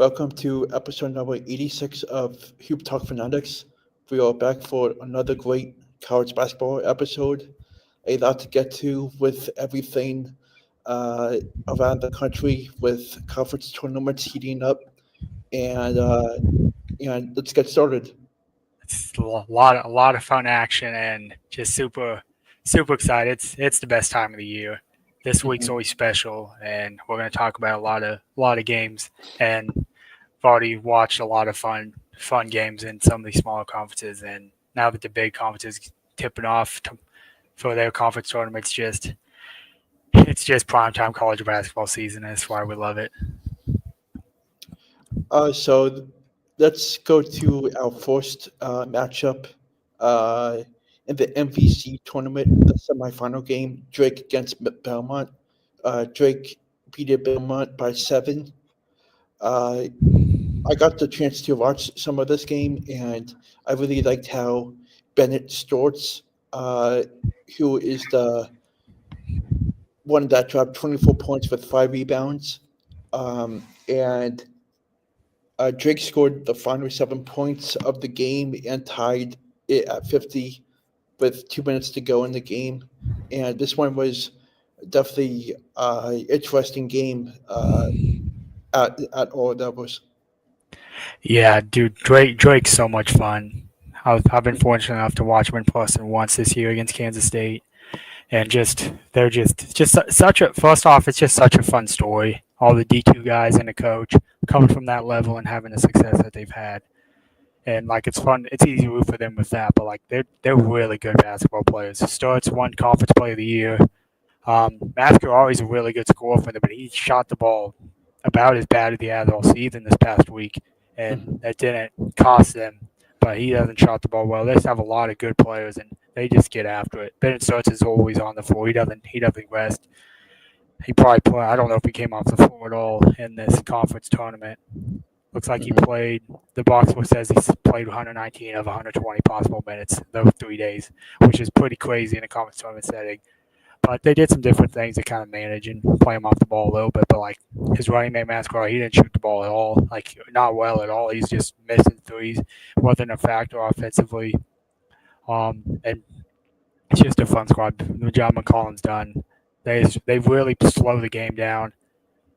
Welcome to episode number 86 of Hoop Talk Fanatics. We are back for another great college basketball episode. A lot to get to with everything around the country with conference tournaments heating up. And, uh, and let's get started. It's a lot of fun action and just super excited. It's the best time of the year. This week's Mhm. always special, and we're going to talk about a lot of games. And I've already watched a lot of fun games in some of these smaller conferences. And now that the big conferences tipping off for their conference tournaments, it's just primetime college basketball season. That's why we love it. So let's go to our first matchup uh, in the MVC tournament, the semifinal game, Drake against Belmont. Drake beat Belmont by 7. Uh, I got the chance to watch some of this game, and I really liked how Bennett Storts, uh, who is the one that dropped 24 points with 5 rebounds, and Drake scored the final 7 points of the game and tied it at 50 with 2 minutes to go in the game. And this one was definitely interesting game at all levels. Yeah, dude, Drake's so much fun. I've been fortunate enough to watch him in person once this year against Kansas State, and they're just such a first off, it's just such a fun story. All the D2 guys and the coach coming from that level and having the success that they've had, and like it's fun. It's easy to root for them with that, but like they're really good basketball players. Starts one conference player of the year. Masker always a really good scorer for them, but he shot the ball about as bad as he has all season this past week, and Mhm. that didn't cost them. But he doesn't shot the ball well. They just have a lot of good players, and they just get after it. Bennett Starts is always on the floor. He doesn't rest. He probably play. I don't know if he came off the floor at all in this conference tournament. Looks like he Mhm. played. The box score says he's played 119 of 120 possible minutes those 3 days, which is pretty crazy in a conference tournament setting. But they did some different things to kind of manage and play him off the ball a little bit. But like his running mate Mascara, he didn't shoot the ball at all. Like not well at all. He's just missing threes. Wasn't a factor offensively. And it's just a fun squad. The job McCollum's done. They've really slowed the game down,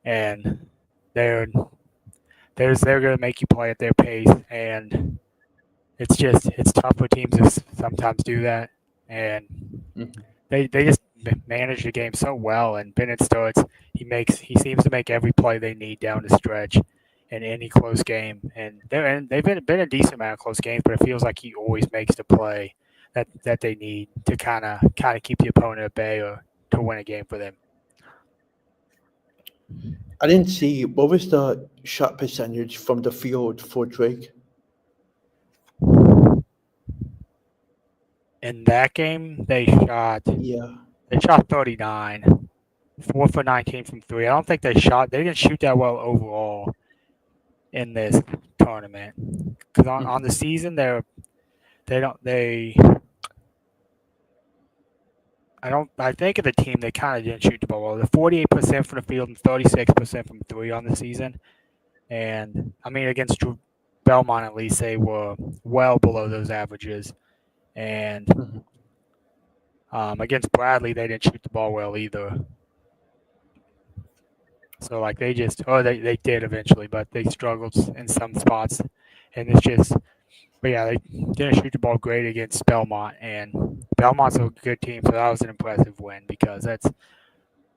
and they're they're gonna make you play at their pace. And it's tough for teams to sometimes do that. And Mhm. they just manage the game so well. And Bennett starts. He seems to make every play they need down the stretch in any close game. And they've been a decent amount of close games, but it feels like he always makes the play that they need to kind of keep the opponent at bay or to win a game for them. I didn't see what was the shot percentage from the field for Drake. In that game, Yeah. they shot 39, 4 for 19 from three. I don't think they didn't shoot that well overall in this tournament because on Mhm. the season they don't they I don't I think of the team they kind of didn't shoot the ball well. They're 48% from the field and 36% from three on the season. And I mean against Belmont at least they were well below those averages. And Mhm. against Bradley they didn't shoot the ball well either. So like they did eventually, but they struggled in some spots. And it's just But yeah, they didn't shoot the ball great against Belmont, and Belmont's a good team, so that was an impressive win because that's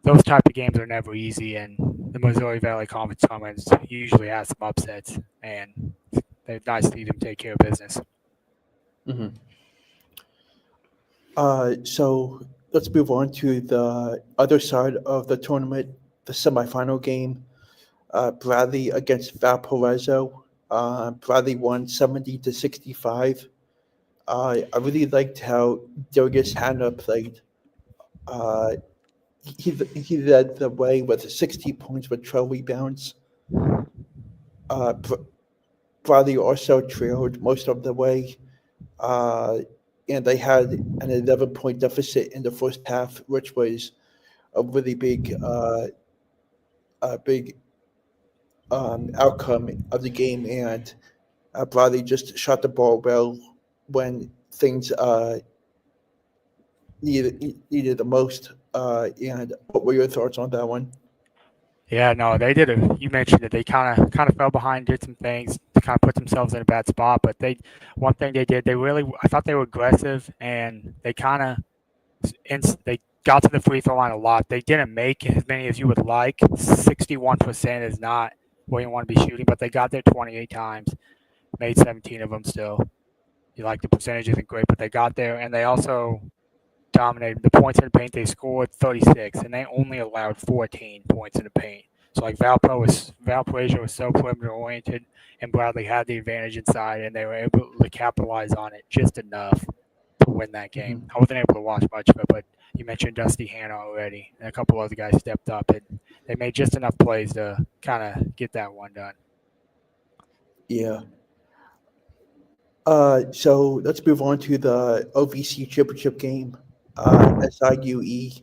those type of games are never easy, and the Missouri Valley Conference tournaments usually has some upsets, and it's nice to see them take care of business. Mhm. So let's move on to the other side of the tournament, the semifinal game. Bradley against Valparaiso. Bradley won 70-65. I really liked how Darius Hannah played. Uh, he led the way with 60 points with 12 rebounds. Uh, Br- Bradley also trailed most of the way, uh, and they had an 11-point deficit in the first half, which was a really big outcome of the game, and Bradley just shot the ball well when things needed the most. And what were your thoughts on that one? Yeah, no, they did it. You mentioned it. They kind of fell behind, did some things to kind of put themselves in a bad spot. But one thing they did, I thought they were aggressive, and they got to the free throw line a lot. They didn't make as many as you would like. 61% is not where you want to be shooting, but they got there 28 times, made 17 of them still. You like the percentage isn't great, but they got there, and they also dominated the points in the paint. They scored 36, and they only allowed 14 points in the paint. So like Valparaiso was so perimeter oriented, and Bradley had the advantage inside, and they were able to capitalize on it just enough to win that game. Mm-hmm. I wasn't able to watch much of it, but you mentioned Dusty Hannah already, and a couple other guys stepped up, and they made just enough plays to kind of get that one done. Yeah. So let's move on to the OVC championship game. SIUE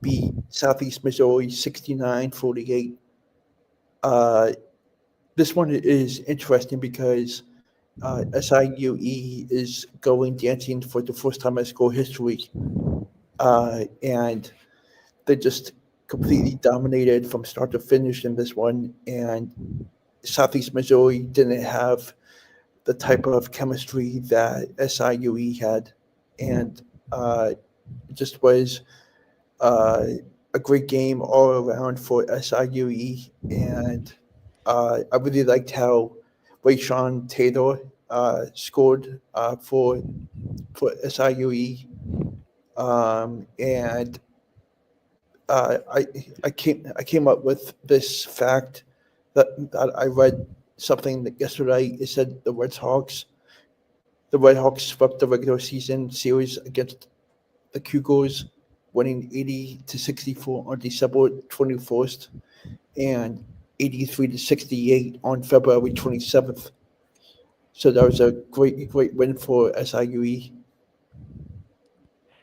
beat Southeast Missouri 69-48. Uh, this one is interesting because SIUE is going dancing for the first time in school history. And they just completely dominated from start to finish in this one. And Southeast Missouri didn't have the type of chemistry that SIUE had. And it just was a great game all around for SIUE. And I really liked how Rayshawn Taylor scored for SIUE. And I came up with this fact that I read something that yesterday. It said the Red Hawks swept the regular season series against the Cougars, winning 80-64 on December 21st and 83-68 on February 27th. So that was a great win for SIUE.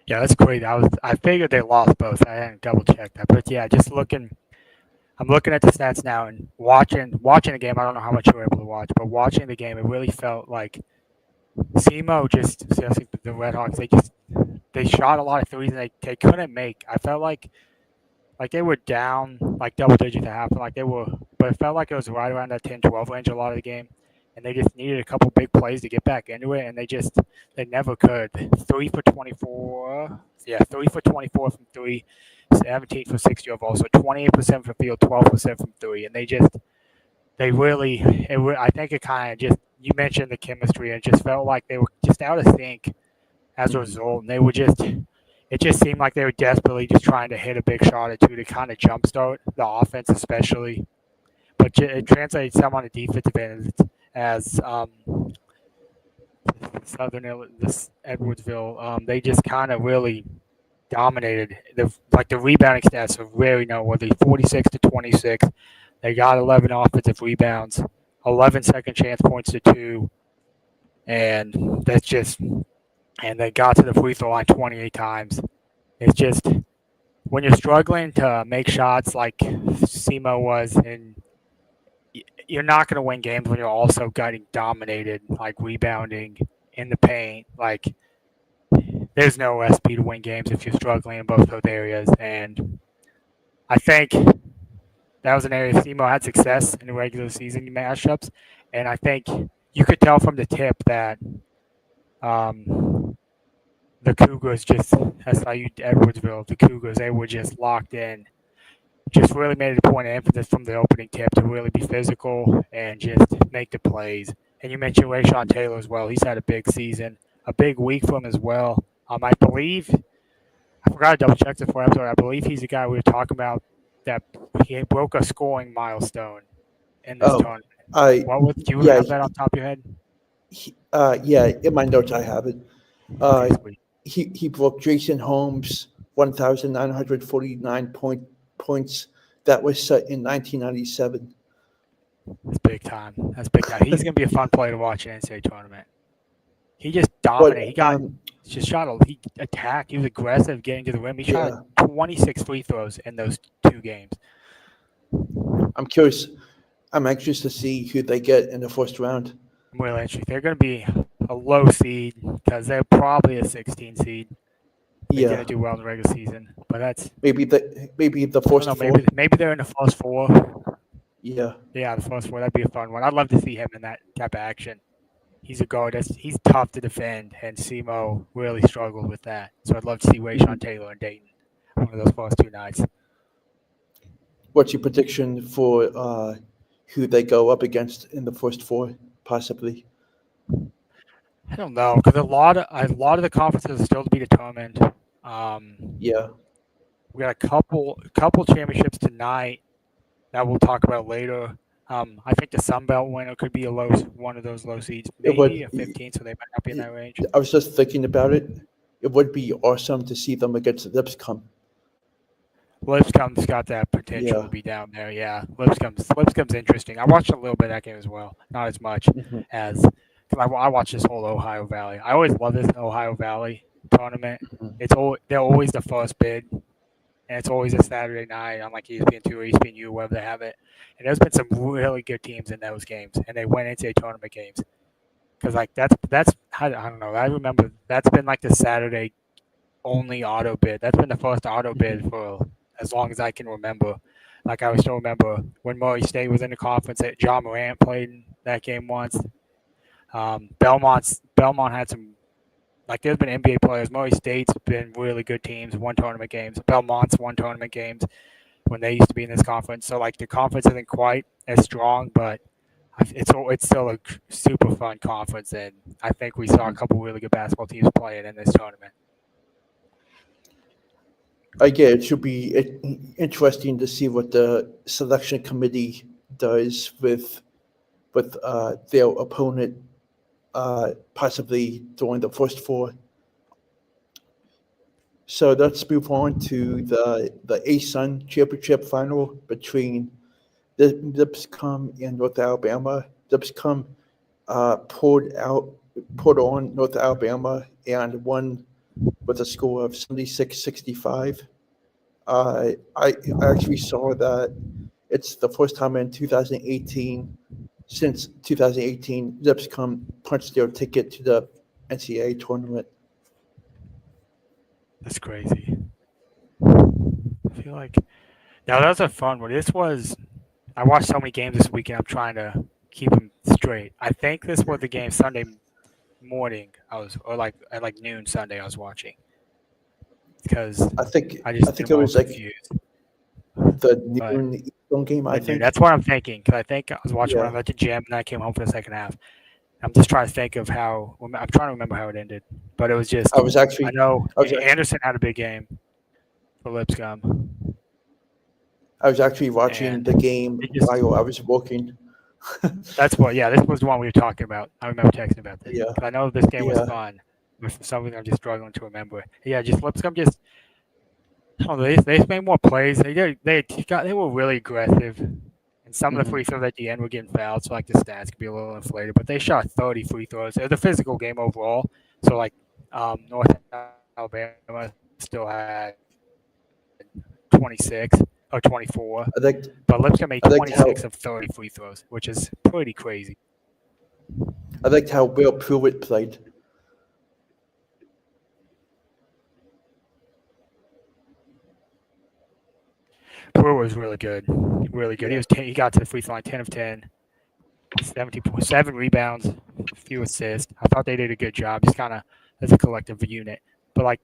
Yeah, that's great. I figured they lost both. I didn't double check that, but yeah, I'm looking at the stats now and watching the game. I don't know how much you were able to watch, but watching the game, it really felt like SEMO seriously, the Red Hawks. They shot a lot of threes and they couldn't make. I felt like they were down like double digits at half, but it felt like it was right around that 10-12 range a lot of the game, and they just needed a couple big plays to get back into it, and they never could. 3 for 24, yeah, 3 for 24 from three, 17 for 60 overall, so 28% from field, 12% from three, and I think it kind of just, you mentioned the chemistry, and it just felt like they were just out of sync as a result, and it just seemed like they were desperately just trying to hit a big shot or two to kind of jumpstart the offense, especially. But it translated some on the defensive end as this Edwardsville, they just kind of really dominated. The rebounding stats are very noteworthy. 46-26. They got 11 offensive rebounds, 11 second chance points to 2, and they got to the free throw line 28 times. It's just when you're struggling to make shots like SEMO was, and you're not going to win games when you're also getting dominated, like rebounding in the paint. Like, there's no recipe to win games if you're struggling in both those areas. And I think that was an area SEMO had success in the regular season matchups. And I think you could tell from the tip that the Cougars SIU Edwardsville, the Cougars, they were just locked in. Just really made it a point of emphasis from the opening tip to really be physical and just make the plays. And you mentioned Rayshawn Taylor as well. He's had a big season, a big week for him as well. I forgot to double check this before episode. I believe he's the guy we were talking about that he broke a scoring milestone in this tournament. Do you have that on top of your head? Yeah, in my notes I have it. Okay, he broke Jason Holmes' 1,949 points that was set in 1997. That's big time. He's going to be a fun player to watch in the NCAA tournament. He just dominated. He attacked. He was aggressive getting to the rim. He shot 26 free throws in those 2 games. I'm curious. I'm anxious to see who they get in the first round. I'm really interested. They're going to be a low seed because they're probably a 16 seed. They Yeah, didn't do well in the regular season, but that's maybe the I don't first know. four. Maybe they're in the first four. Yeah. Yeah, the first four. That'd be a fun one. I'd love to see him in that type of action. He's a guard. He's tough to defend, and Simo really struggled with that. So I'd love to see Mhm. Wayshawn Taylor and Dayton one of those first 2 nights. What's your prediction for who they go up against in the first four, possibly? I don't know because a lot of the conferences are still to be determined. Yeah. We got a couple championships tonight that we'll talk about later. I think the Sun Belt winner could be one of those low seeds, It maybe would. a 15, so they might not be in that range. I was just thinking about it. It would be awesome to see them against Lipscomb. Lipscomb's got that potential Yeah. to be down there. Yeah, Lipscomb's interesting. I watched a little bit of that game as well, not as much Hmm. as because I watched this whole Ohio Valley. I always love this Ohio Valley tournament. They're always the first bid, and it's always a Saturday night on like ESPN2 or ESPNU, wherever they have it. And there's been some really good teams in those games, and they went into tournament games because like that's I don't know. I remember that's been like the Saturday only auto bid. That's been the first auto bid for as long as I can remember. Like I still remember when Murray State was in the conference that John Morant played in that game once. Belmont had some like there's been NBA players. Murray State's been really good teams, won tournament games. Belmont's won tournament games when they used to be in this conference. So like the conference isn't quite as strong, but it's still a super fun conference, and I think we saw a couple really good basketball teams playing in this tournament. Yeah, it should be interesting to see what the selection committee does with their opponent, possibly during the first four. So let's move on to the ASUN championship final between Lipscomb and North Alabama. Lipscomb pulled on North Alabama and won with a score of 76-65. I actually saw that it's the first time in 2018, since 2018, Lipscomb punched their ticket to the NCAA tournament. That's crazy. I feel like now that was a fun one. I watched so many games this weekend. I'm trying to keep them straight. I think this was the game Sunday morning. Or like at like noon Sunday. I was watching because I think I I just think am it all was like confused. the But noon Eastern game. I the noon. think. That's what I'm thinking because I think I was watching when I Yeah, was at the gym and I came home for the second half. I'm just trying to think of how I'm trying to remember how it ended. But it was just I was I actually know I was actually Anderson had a big game for Lipscomb, I was actually watching and the game it just while I was working. That's what, yeah, this was the one we were talking about. I remember texting about this Yeah, because I know this game was yeah. fun. But for some reason, I'm just struggling to remember. Yeah, just Lipscomb just, I don't know, they made more plays. They were really aggressive. And some of the Hmm. free throws at the end were getting fouled, so like the stats could be a little inflated. But they shot 30 free throws. It was a physical game overall. So like North Alabama still had 26 or 24, I liked but Lipscomb made I liked 26 of how 30 free throws, which is pretty crazy. I liked how Will Pruitt played. Brewer was really good, really good. Yeah. He got to the free throw line 10 of 10, 7 rebounds, a few assists. I thought they did a good job, just kind of as a collective unit. But like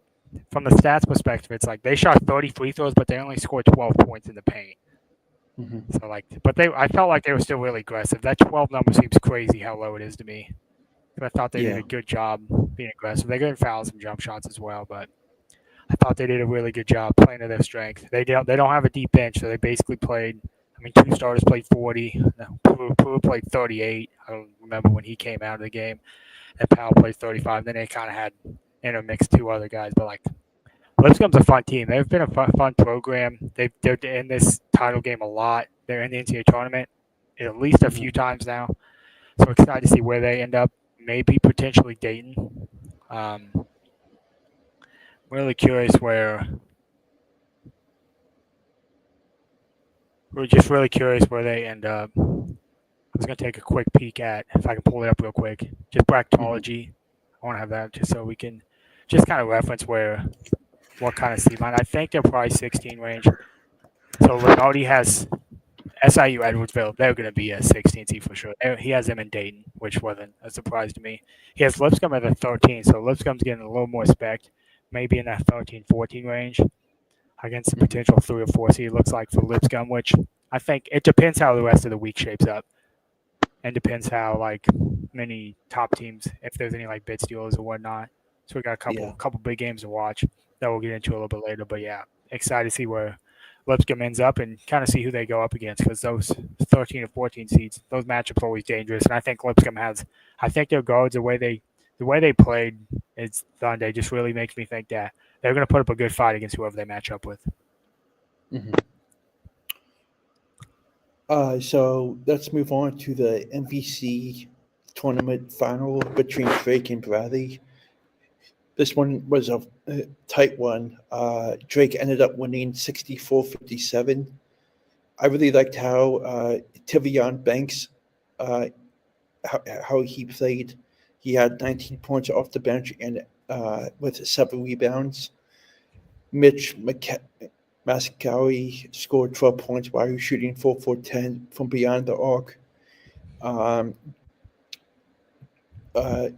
from the stats perspective, it's like they shot 30 free throws, but they only scored 12 points in the paint. Hmm. So like, I felt like they were still really aggressive. That 12 number seems crazy how low it is to me. But I thought they did Yeah. a good job being aggressive. They got fouls and jump shots as well, but I thought they did a really good job playing to their strength. They don't have a deep bench, so they basically played. I mean, two starters played 40. Pooh played 38. I don't remember when he came out of the game. And Powell played 35. Then they kind of had intermixed two other guys. But like Lipscomb's a fun team. They've been a fun program. They're in this title game a lot. They're in the NCAA tournament at least a few Hmm. times now. So excited to see where they end up. Maybe potentially Dayton. Really curious where we're just really curious where they end up. was gonna take a quick peek at if I can pull it up real quick. Just Mhm. bracketology. I want to have that just so we can just kind of reference what kind of seed line. I think they're probably 16 range. So Lenardi has SIU Edwardsville. They're going to be a 16 seed for sure. He has them in Dayton, which wasn't a surprise to me. He has Lipscomb at a 13, so Lipscomb's getting a little more spec, maybe in that 13, 14 range against the Mhm. potential 3 or 4 seed. It looks like for Lipscomb, which I think it depends how the rest of the week shapes up, and depends how like many top teams, if there's any like bid stealers or whatnot. So we got a Yeah. couple big games to watch that we'll get into a little bit later. But yeah, excited to see where Lipscomb ends up and kind of see who they go up against because those 13 or 14 seeds, those matchups are always dangerous. And I think Lipscomb has, I think their guards the way they played is Sunday just really makes me think that they're going to put up a good fight against whoever they match up with. Mhm. So let's move on to the MVC tournament final between Drake and Bradley. This one was a tight one. Drake ended up winning 64-57. I really liked how Tivion Banks, uh, how he played. He had 19 points off the bench and with 7 rebounds. Mitch Mascawi scored 12 points while he was shooting 4 for 10 from beyond the arc. Um, it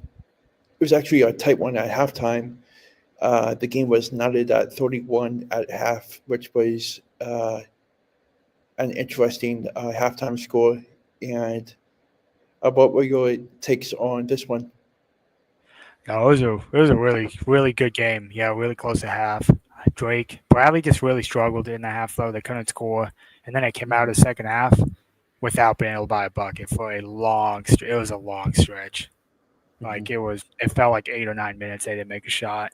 was actually a tight one at halftime. The game was knotted at 31 at half, which was an interesting halftime score. And what were your takes on this one? No, it was a really good game. Yeah, really close to half. Drake Bradley just really struggled in the half though. They couldn't score, and then it came out Mhm. of the second half without being able to buy a bucket for a long. It was a long stretch. Mhm. It felt like 8 or 9 minutes they didn't make a shot.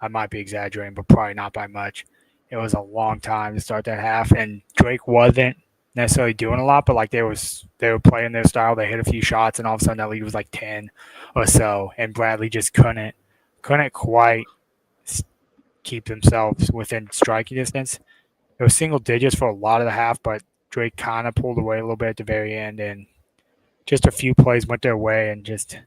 I might be exaggerating, but probably not by much. It was a long time to start that half, and Drake wasn't necessarily doing a lot, but like they were playing their style. They hit a few shots, and all of a sudden that lead was like 10 or so, and Bradley just couldn't quite keep themselves within striking distance. It was single digits for a lot of the half, but Drake kind of pulled away a little bit at the very end, and just a few plays went their way, and just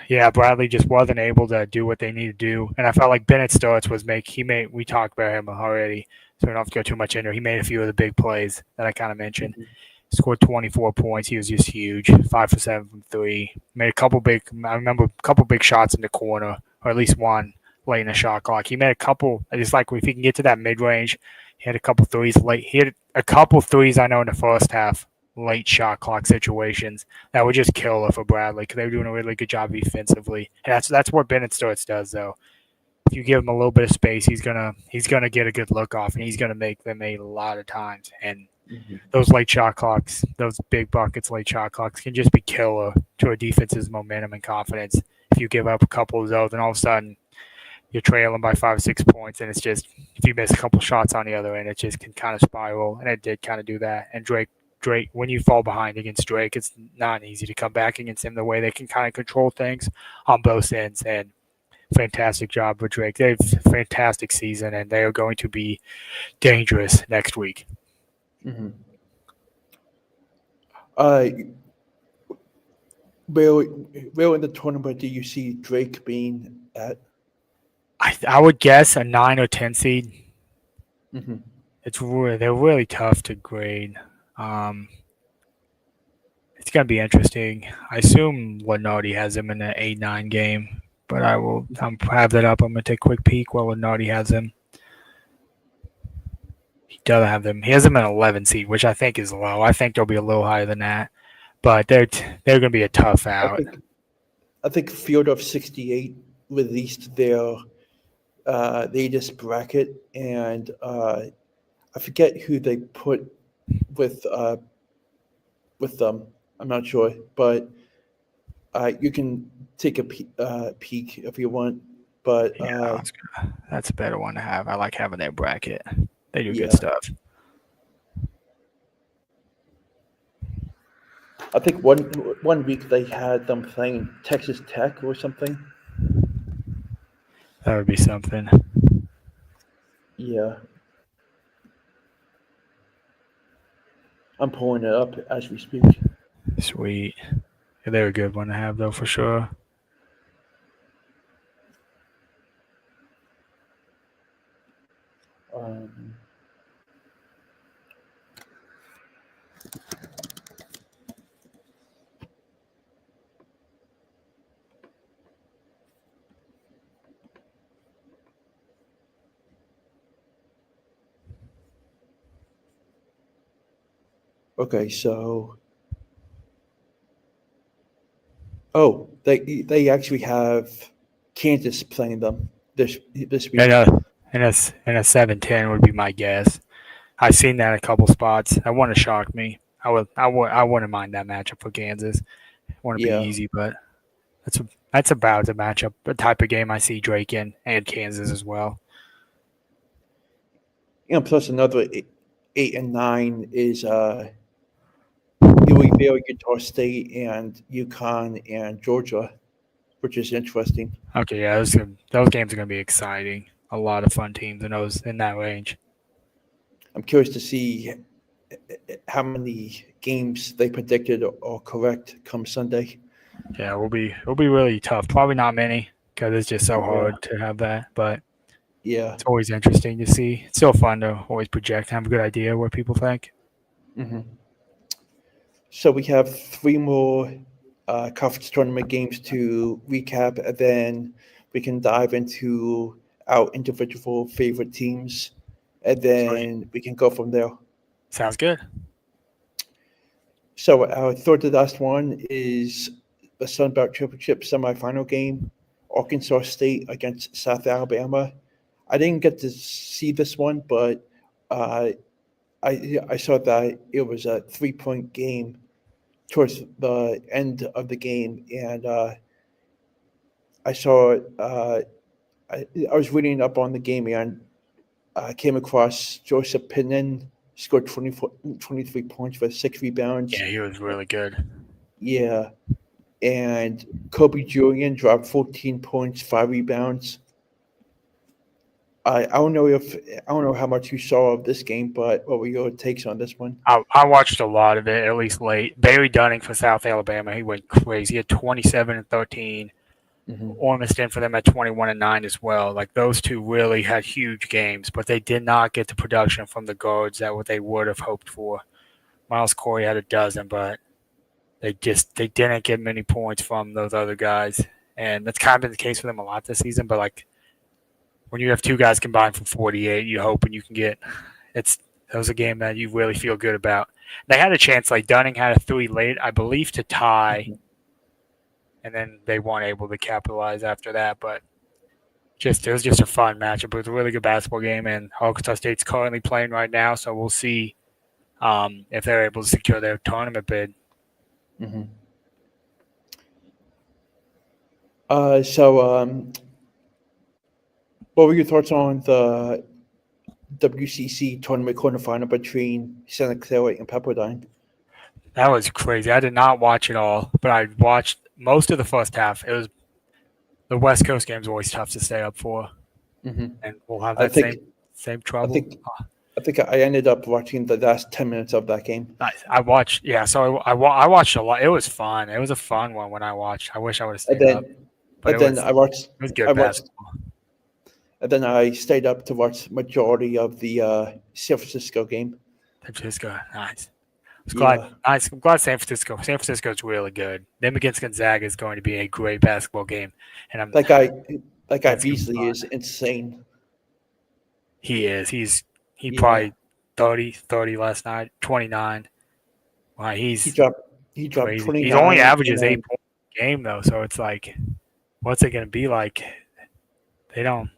yeah, Bradley just wasn't able to do what they needed to do. And I felt like Bennett Starts we talked about him already, so we don't have to go too much into it. He made a few of the big plays that I kind of mentioned. Mhm. Scored 24 points. He was just huge. 5 for 7 from three. Made a couple big, I remember a couple big shots in the corner, or at least one late in the shot clock. He made a couple, just like if he can get to that mid range, he had a couple threes late. He had a couple threes I know in the first half, late shot clock situations that would just kill it for Bradley because they were doing a really good job defensively. And that's what Bennett Starts does though. If you give him a little bit of space, he's gonna get a good look off, and he's gonna make them a lot of times. And Mhm. those late shot clocks, those big buckets, late shot clocks can just be killer to a defense's momentum and confidence. If you give up a couple of those, and all of a sudden you're trailing by 5 or 6 points, and it's just if you miss a couple shots on the other end, it just can kind of spiral, and it did kind of do that. And Drake, when you fall behind against Drake, it's not easy to come back against him the way they can kind of control things on both ends. And fantastic job with Drake. They've fantastic season, and they are going to be dangerous next week. Mhm. Uh, where where in the tournament do you see Drake being at? I would guess a 9 or 10 seed. Mhm. They're really tough to grade. Um, it's gonna be interesting. I assume Lenardi has him in an 8-9 game, but I will have that up. I'm gonna take a quick peek while Lenardi has him. He does have them. He has them at 11 seed, which I think is low. I think they'll be a little higher than that, but they're gonna be a tough I out. think I think Field of 68 released their latest bracket, and I forget who they put with with them. I'm not sure, but you can take a peek if you want. But Yeah, that's a better one to have. I like having their bracket. They do good yeah, stuff. I think one week they had them playing Texas Tech or something. That would be something. Yeah. I'm pulling it up as we speak. Sweet. Yeah, they're a good one to have, though, for sure. Um, okay, so they actually have Kansas playing them this And week. a 7-10 would be my guess. I've seen that in a couple spots. That wouldn't shock me. I wouldn't mind that matchup for Kansas. It wouldn't be Yeah, easy, but that's about the matchup, the type of game I see Drake in, and Kansas as well. plus another 8 and 9 is Louisville, Utah State, and UConn and Georgia, which is interesting. Okay, yeah, those games are going to be exciting. A lot of fun teams in that range. I'm curious to see how many games they predicted are correct come Sunday. Yeah, it'll be really tough. Probably not many because it's just so Yeah, hard to have that. But yeah. it's always interesting to see. It's still fun to always project, have a good idea what people think. Hmm. So we have three more conference tournament games to recap, and then we can dive into our individual favorite teams, and Sweet. then we can go from there. Sounds good. So our third to last one is the Sun Belt Championship semifinal game, Arkansas State against South Alabama. I didn't get to see this one, but uh, I saw that it was a 3-point game towards the end of the game, and I saw I was reading up on the game and I came across Joseph Pinnan scored 23 points with 6 rebounds. Yeah, he was really good. Yeah, and Kobe Julian dropped 14 points, 5 rebounds. I don't know how much you saw of this game, but what were your takes on this one? I watched a lot of it, at least late. Barry Dunning for South Alabama, he went crazy. He had 27 and 13. Hmm. Ormiston for them at 21 and 9 as well. Like those two really had huge games, but they did not get the production from the guards that what they would have hoped for. Miles Corey had a dozen, but they didn't get many points from those other guys, and that's kind of been the case for them a lot this season. But like when you have two guys combined for 48, you hope and you can get that was a game that you really feel good about. They had a chance, like Dunning had a three late, I believe, to tie, Hmm. and then they weren't able to capitalize after that. But it was just a fun matchup. It was a really good basketball game, and Arkansas State's currently playing right now, so we'll see if they're able to secure their tournament bid. Hmm. So, what were your thoughts on the WCC tournament quarterfinal between Santa Clara and Pepperdine? That was crazy. I did not watch it all, but I watched most of the first half. It was the West Coast games always tough to stay up for, Hmm. and we'll have I that think same I trouble. think I think I ended up watching the last 10 minutes of that game. I watched, yeah. So I watched a lot. It was fun. It was a fun one when I watched. I wish I would have And stayed up, then but and then it was I good watched basketball. and then I stayed up to watch majority of the San Francisco game. San Francisco, nice. Yeah, I'm glad San Francisco is really good. Them against Gonzaga is going to be a great basketball game, and that guy that guy that's gonna be Beasley fun. is insane. He is. He Yeah, probably 30 last night, 29. Wow, he he's dropped he dropped crazy. He's only 29 averages and 8 points a game though, so it's like, what's it going to be like? They don't.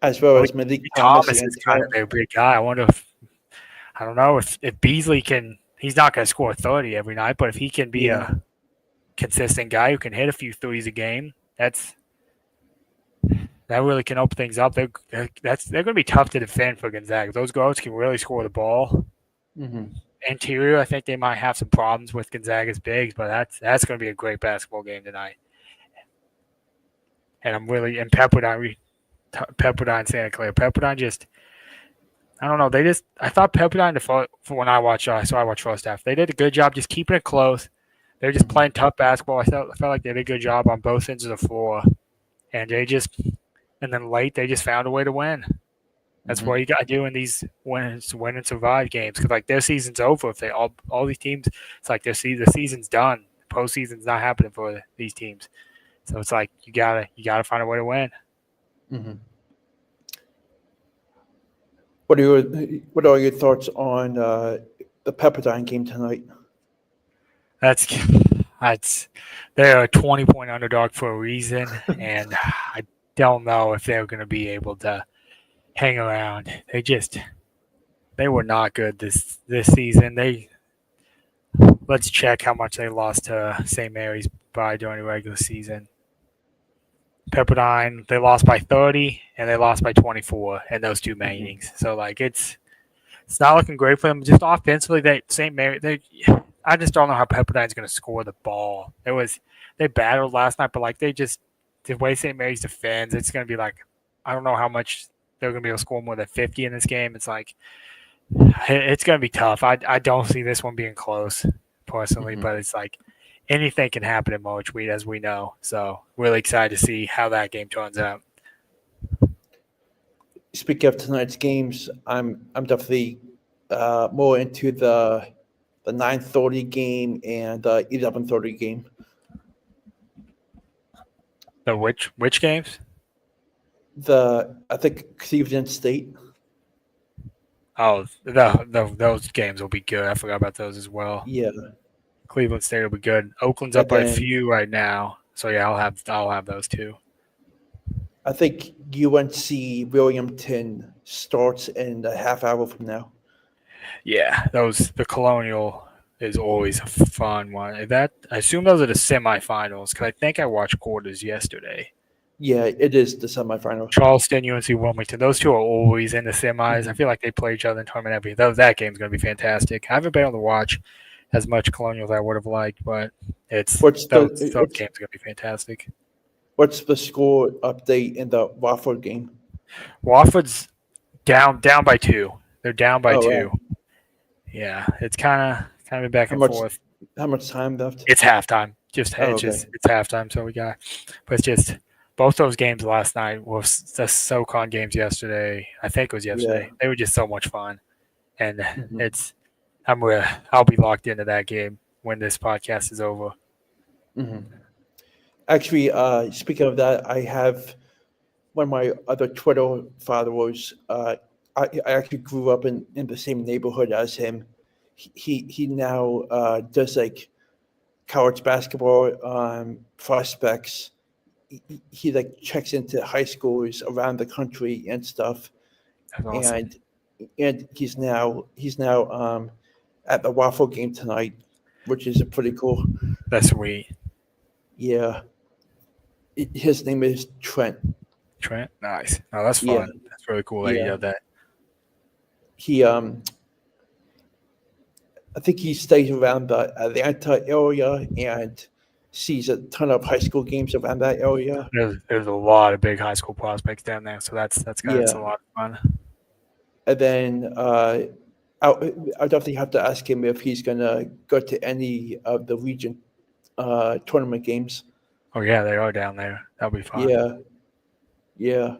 as well Well, as Malik Thomas Thomas is and kind of their big guy. I don't know if Beasley can. He's not going to score 30 every night, but if he can be yeah. a consistent guy who can hit a few threes a game, that really can open things up. They're going to be tough to defend for Gonzaga. Those guards can really score the ball. Hmm. Interior, I think they might have some problems with Gonzaga's bigs, but that's going to be a great basketball game tonight. And I'm really and Pepperdine, Santa Clara. Pepperdine I don't know. I thought Pepperdine, for when I watched, so I watched first half. They did a good job just keeping it close. They were just Mhm. playing tough basketball. I felt like they did a good job on both ends of the floor, and and then late they just found a way to win. That's what Mhm. you got to do in these win and survive games because like their season's over if they all these teams. It's like the season's done. Postseason's not happening for these teams. So it's like you gotta find a way to win. Mhm. What are your thoughts on the Pepperdine game tonight? That's that's they're a 20-point underdog for a reason, and I don't know if they're going to be able to hang around. They were not good this season. They Let's check how much they lost to St. Mary's by during the regular season. Pepperdine, they lost by 30 and they lost by 24 in those two main Mhm. innings. So like it's not looking great for them. Just offensively, I just don't know how Pepperdine's going to score the ball. They battled last night, but like the way St. Mary's defends, it's going to be like I don't know how much they're going to be able to score more than 50 in this game. It's like it's going to be tough. I don't see this one being close personally, Mhm. but it's like anything can happen in March, as we know. So really excited to see how that game turns out. Speaking of tonight's games, I'm definitely more into the 9:30 game and the 11:30 game. The which games? I think Cleveland State. Oh, those games will be good. I forgot about those as well. Yeah, Cleveland State will be good. Oakland's up and by a then few right now, so yeah, I'll have those two. I think UNC Williamton starts in a half hour from now. Yeah, the Colonial is always a fun one. That I assume those are the semifinals because I think I watched quarters yesterday. Yeah, it is the semifinal. Charleston, UNC, Wilmington. Those two are always in the semis. I Mhm. feel like they play each other in tournament every. That game's going to be fantastic. I haven't been able to watch as much Colonial as I would have liked, but it's What's those the those games are going to be fantastic. what's the score update in the Wofford game? Wofford's down by two. They're down by Oh, two. wow. Yeah, it's kind of back How and much forth. how much time left? It's halftime. Oh, okay. It's halftime. So but it's just both those games last night were the SoCon games yesterday. I think it was Yeah. yesterday. They were just so much fun, and Mhm. it's I'll be locked into that game when this podcast is over. Mhm. Actually, speaking of that, I have one of my other Twitter followers. I actually grew up in the same neighborhood as him. He now does like college basketball prospects. He like checks into high schools around the country and stuff. That's awesome. And he's now at the Waffle game tonight, which is pretty cool. That's sweet. Yeah, his name is Trent. Trent, nice. Oh, that's Yeah, fun. That's really cool that you yeah. did that. He I think he stays around the Atlanta area and sees a ton of high school games around that area. There's a lot of big high school prospects down there, so that's a Yeah, lot of fun. and then I definitely have to ask him if he's gonna go to any of the region tournament games. Oh yeah, they are down there. That'll be fun. Yeah, yeah.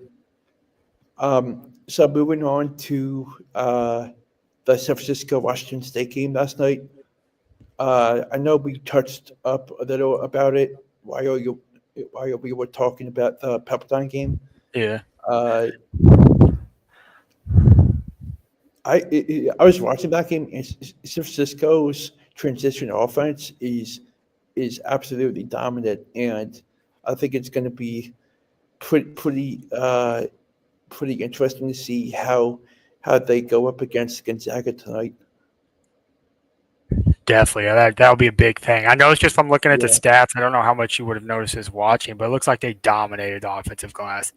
So moving on to the San Francisco Washington State game last night. I know we touched up a little about it while we were talking about the Pepperdine game. Yeah, Uh, I was watching that game, and San Francisco's transition offense is absolutely dominant, and I think it's going to be pretty interesting to see how they go up against Gonzaga tonight. definitely. That'll be a big thing. I know it's just from looking at the Yeah. stats. I don't know how much you would have noticed as watching, but it looks like they dominated the offensive glass.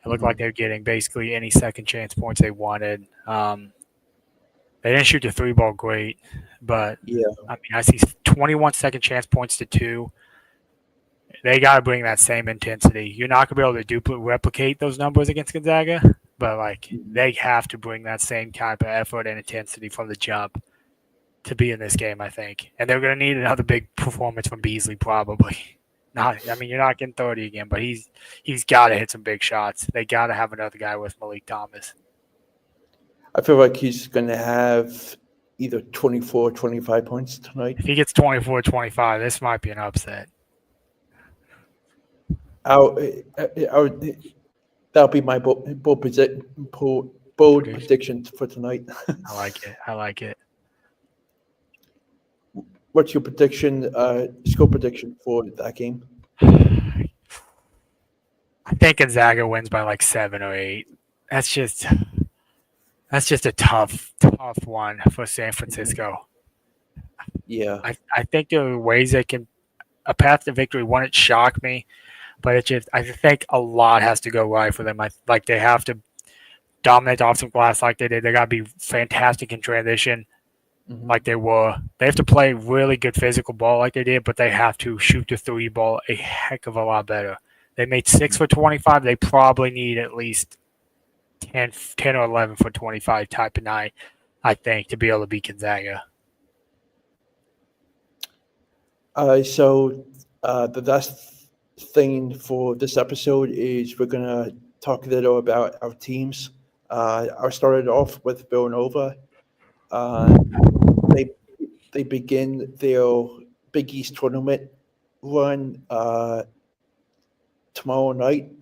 It looked like Hmm. they were getting basically any second chance points they wanted. They didn't shoot the three ball great, but Yeah. I mean, I see 21 second chance points to two. They got to bring that same intensity. You're not going to be able to replicate those numbers against Gonzaga, but like they have to bring that same type of effort and intensity from the jump to be in this game, I think. And they're going to need another big performance from Beasley, probably. You're not getting 30 again, but he's got to hit some big shots. They got to have another guy with Malik Thomas. I feel like he's going to have either 24 or 25 points tonight. If he gets 24, 25, this might be an upset. That'll be my bold prediction for tonight. I like it. What's your prediction, score prediction for that game? I think Gonzaga wins by like 7 or 8. That's just a tough one for San Francisco. Yeah. I think there are ways they can a path to victory wouldn't shock me, but I think a lot has to go right for them. Like they have to dominate off some glass like they did. They got to be fantastic in transition. Like they were. They have to play really good physical ball like they did, but they have to shoot the three ball a heck of a lot better. They made 6 for 25. They probably need at least 10 or 11 for 25 type of night, I think, to be able to beat Gonzaga. So the last thing for this episode is we're going to talk a little about our teams. I started off with Villanova. They begin their Big East tournament run tomorrow night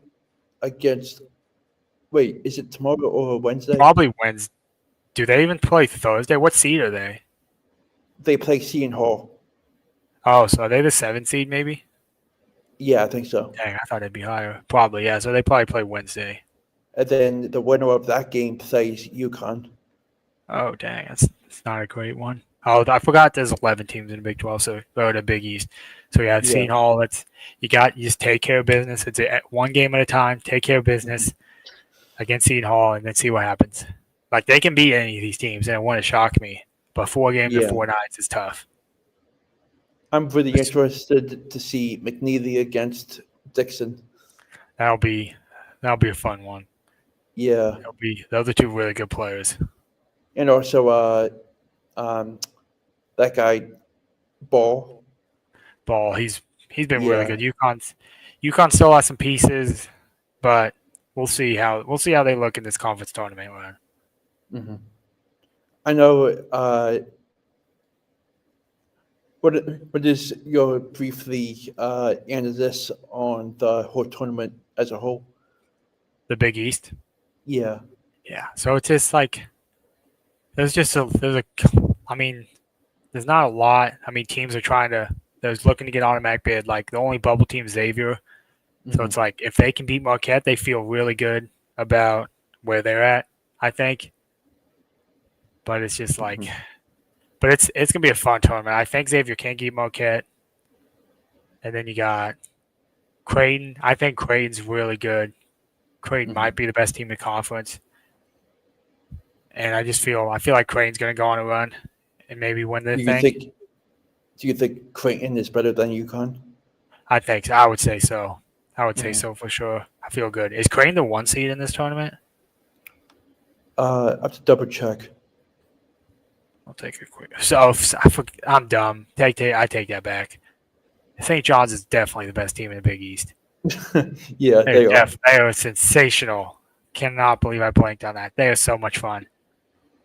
against. Wait, is it tomorrow or Wednesday? Probably Wednesday. Do they even play Thursday? What seed are they? They play Seton Hall. Oh, so are they the 7th seed maybe? Yeah, I think so. Dang, I thought it'd be higher. Probably, yeah. So they probably play Wednesday. And then the winner of that game plays UConn. Oh, dang. That's not a great one. Oh, I forgot there's 11 teams in the Big 12, or the Big East. So, yeah, Seton Hall, you just take care of business. It's one game at a time. Take care of business against Seton Hall and then see what happens. Like, they can beat any of these teams, and it wouldn't shock me. But 4 games and 4 nights is tough. I'm really interested to see McNeely against Dixon. That'll be a fun one. Yeah. Those are 2 really good players. And also that guy Ball. He's been really good. UConn still has some pieces, but we'll see how they look in this conference tournament run. Mm-hmm. I know. What is your briefly analysis on the whole tournament as a whole? The Big East. Yeah. Yeah. So it's just like there's not a lot. I mean, teams are looking to get automatic bid. Like the only bubble team is Xavier. Mm-hmm. So it's like if they can beat Marquette, they feel really good about where they're at, I think. But it's just like but it's gonna be a fun tournament. I think Xavier can beat Marquette. And then you got Creighton. I think Creighton's really good. Creighton might be the best team in the conference. And I feel like Creighton's going to go on a run and maybe win the thing. Do you think Creighton is better than UConn? I think so. I would say so. I would say so for sure. I feel good. Is Creighton the 1 seed in this tournament? I have to double check. I'll take it quick. So I'm dumb. I take that back. St. John's is definitely the best team in the Big East. Yeah, they are. They are sensational. Cannot believe I blanked on that. They are so much fun.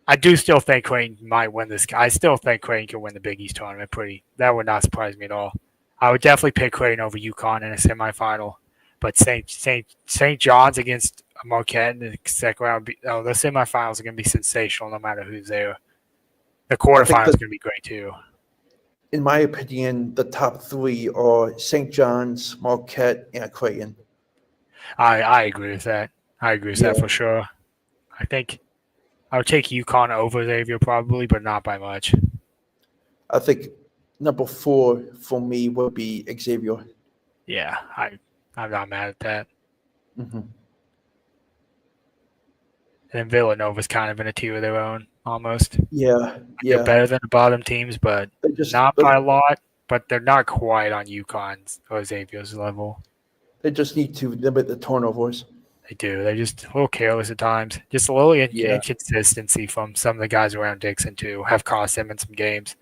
I do still think Creighton might win this. I still think Creighton can win the Big East tournament. That would not surprise me at all. I would definitely pick Creighton over UConn in a semifinal. But St. John's against Marquette in the second round, the semifinals are going to be sensational no matter who's there. The quarterfinals are going to be great too. In my opinion, the top 3 are St. John's, Marquette, and Creighton. I agree with that. I agree with that for sure. I think I would take UConn over Xavier probably, but not by much. I think number 4 for me would be Xavier. Yeah, I'm not mad at that. Mm-hmm. And then Villanova's kind of in a tier of their own, almost. Yeah. They're better than the bottom teams, but not by a lot. But they're not quite on UConn's or Xavier's level. They just need to limit the turnovers. They do. They're just a little careless at times. Just a little Yeah. inconsistency from some of the guys around Dixon too have cost him in some games.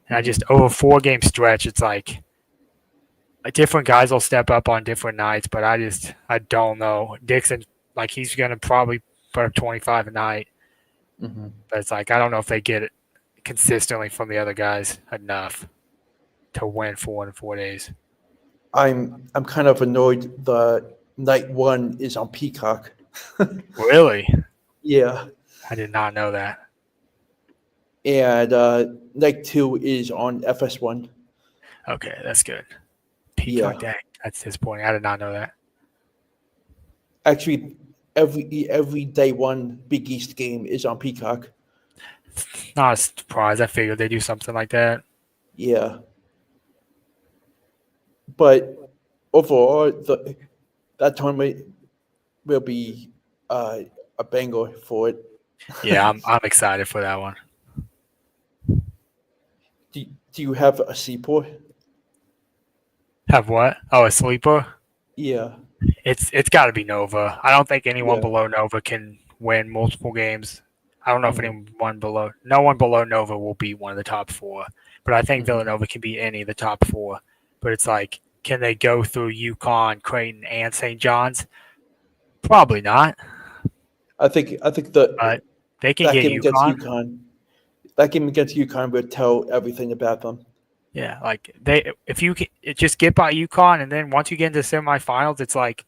And I Mhm. just over a 4 game stretch, it's like different guys will step up on different nights, but I don't know. Dixon, like he's gonna probably put up 25 a night, Mhm. but it's like I don't know if they get it consistently from the other guys enough to win 4 in 4 days. I'm kind of annoyed the night one is on Peacock. Really, Yeah. I did not know that. And night two is on FS1. Okay, that's good. Peacock, Yeah. dang, that's disappointing. I did not know that. Actually, every day one Big East game is on Peacock. Not a surprise. I figured they do something like that. Yeah. But overall, that tournament will be a banger for it. Yeah, I'm excited for that one. Do you have a seaport? Have what? Oh, a sleeper. Yeah. It's got to be Nova. I don't think anyone Yeah. below Nova can win multiple games. I don't know if Hmm. anyone below no one below Nova will beat one of the top four, but I think Hmm. Villanova can beat any of the top four. But it's like, can they go through UConn, Creighton, and St. John's? Probably not, I think the but they can that get game against UConn. UConn that game against UConn would tell everything about them. Yeah, like if you can, just get by UConn, and then once you get into semifinals, it's like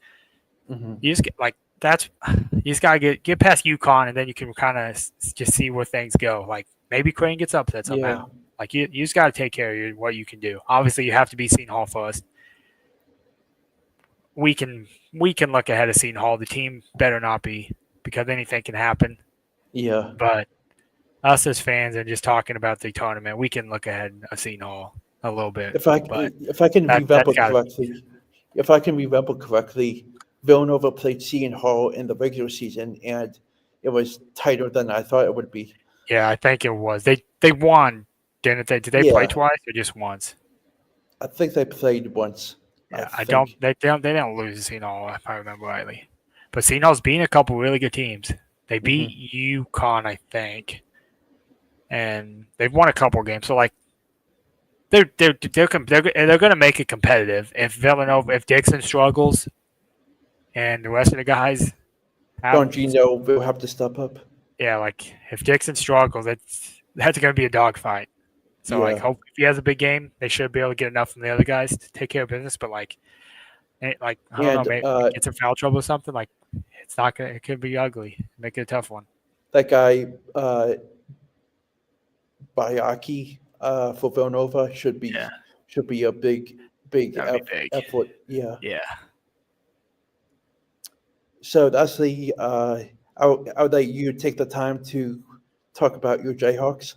Hmm. you just get like that's you just gotta get past UConn, and then you can kind of just see where things go. Like maybe Crane gets upset Yeah. somehow. Like you just gotta take care of what you can do. Obviously, you have to beat Seton Hall first. We can look ahead of Seton Hall. The team better not be, because anything can happen. Yeah. But us as fans and just talking about the tournament, we can look ahead of Seton Hall a little bit. But If I can that's remember got to correctly, if I can remember correctly, Villanova played Seton Hall in the regular season, and it was tighter than I thought it would be. yeah, I think it was. They won, didn't they? Did they play Yeah, twice or just once? I think they played once. I Yeah, I don't. think. They don't lose to Seton Hall if I remember rightly. But Seton Hall's beating a couple really good teams. They Hmm. beat UConn, I think, and they've won a couple games. So like they're going to make it competitive. If Villanova, if Dixon struggles, and the rest of the guys have, Gino will have to step up. yeah, like if Dixon struggles, that's going to be a dogfight. So like, Yeah, hope if he has a big game, they should be able to get enough from the other guys to take care of business. But like I don't know, and maybe get some foul trouble or something. Like it's not gonna. It could be ugly. Make it a tough one. that guy Bayaki for Villanova Yeah, should be a big that would be big. effort. Yeah. Yeah, So that's I'll let you take the time to talk about your Jayhawks.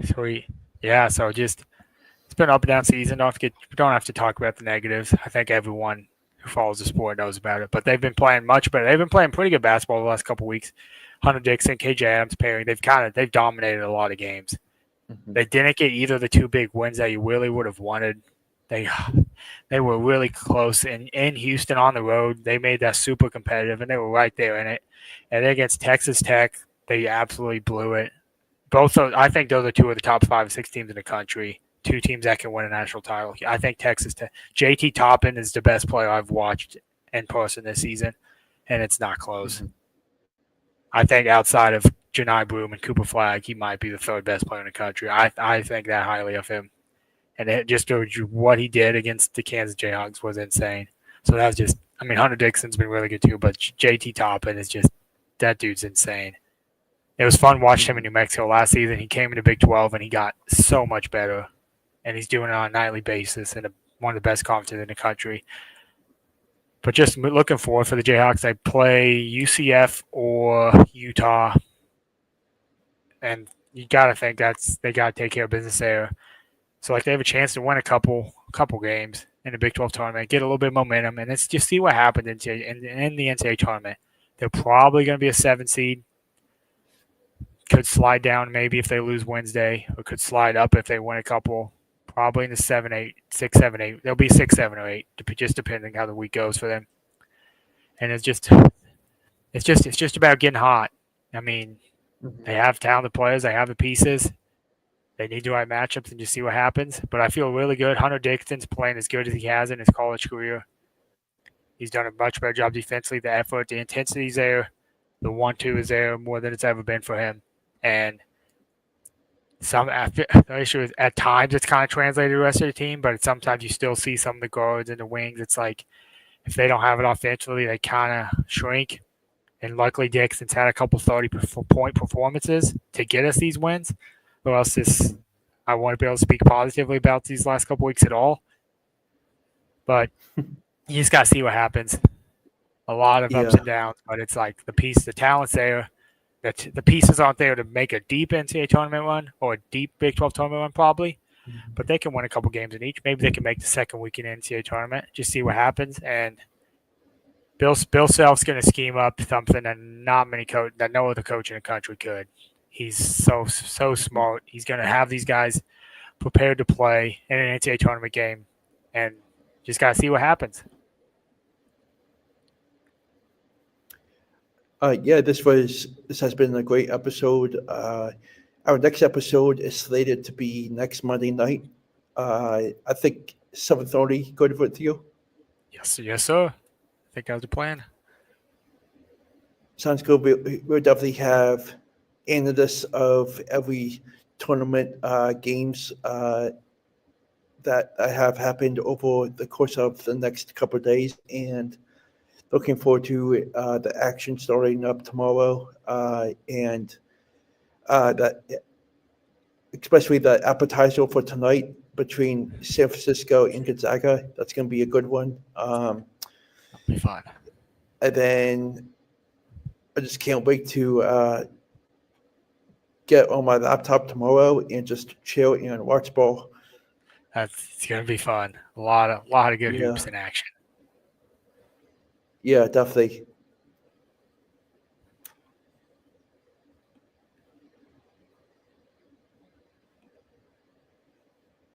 sweet. Yeah, so just it's been an up and down season. Don't have to talk about the negatives. I think everyone who follows the sport knows about it. But they've been playing much better. They've been playing pretty good basketball the last couple of weeks. Hunter Dixon, KJ Adams pairing. They've dominated a lot of games. Mhm. They didn't get either of the two big wins that you really would have wanted. They they were really close in Houston on the road. They made that super competitive, and they were right there in it. And then against Texas Tech, they absolutely blew it. I think those are two of the top 5 or 6 teams in the country. Two teams that can win a national title. I think Texas Tech. JT Toppin is the best player I've watched in person this season, and it's not close. Mhm. I think outside of Janai Broom and Cooper Flag, he might be the third best player in the country. I think that highly of him. And just what he did against the Kansas Jayhawks was insane. So that was just, I mean, Hunter Dixon's been really good too, but JT Toppin is just, that dude's insane. It was fun watching him in New Mexico last season. He came into Big 12 and he got so much better. And he's doing it on a nightly basis in one of the best conferences in the country. But just looking forward for the Jayhawks, they play UCF or Utah. And you got to think they got to take care of business there. So like they have a chance to win a couple games in the Big 12 tournament, get a little bit of momentum, and it's just see what happens in the NCAA tournament. They're probably going to be a 7 seed. Could slide down maybe if they lose Wednesday, or could slide up if they win a couple. Probably in the 7, 8, 6, 7, 8. They'll be 6, 7, or 8, just depending how the week goes for them. And it's just it's just about getting hot. I mean, they Mhm. have talented players, they have the pieces. They need the right matchups and just see what happens. But I feel really good. Hunter Dixon's playing as good as he has in his college career. He's done a much better job defensively. The effort, the intensity's there. The 1-2 is there more than it's ever been for him. And the issue is at times it's kind of translated to the rest of the team, but sometimes you still see some of the guards and the wings. It's like if they don't have it offensively, they kind of shrink. And luckily, Dixon's had a couple 30-point performances to get us these wins. Or else I want to be able to speak positively about these last couple weeks at all. But you just got to see what happens. A lot of ups Yeah. and downs, but it's like the talent's there. The pieces aren't there to make a deep NCAA tournament run or a deep Big 12 tournament run, probably. But they can win a couple games in each. Maybe they can make the second weekend NCAA tournament. Just see what happens. And Bill Self's going to scheme up something that no other coach in the country could. He's so smart. He's going to have these guys prepared to play in an NCAA tournament game, and just got to see what happens. Yeah, this has been a great episode. Our next episode is slated to be next Monday night. I think 7:30. Good with you. Yes, sir. I think that was the plan. Sounds good. We'll definitely have analysts of every tournament games that have happened over the course of the next couple of days, and looking forward to the action starting up tomorrow, and that especially the appetizer for tonight between San Francisco and Gonzaga. That's going to be a good one. That'll be fun. And then I just can't wait to get on my laptop tomorrow and just chill and watch ball. It's gonna be fun. A lot of good Yeah. hoops in action. Yeah, definitely.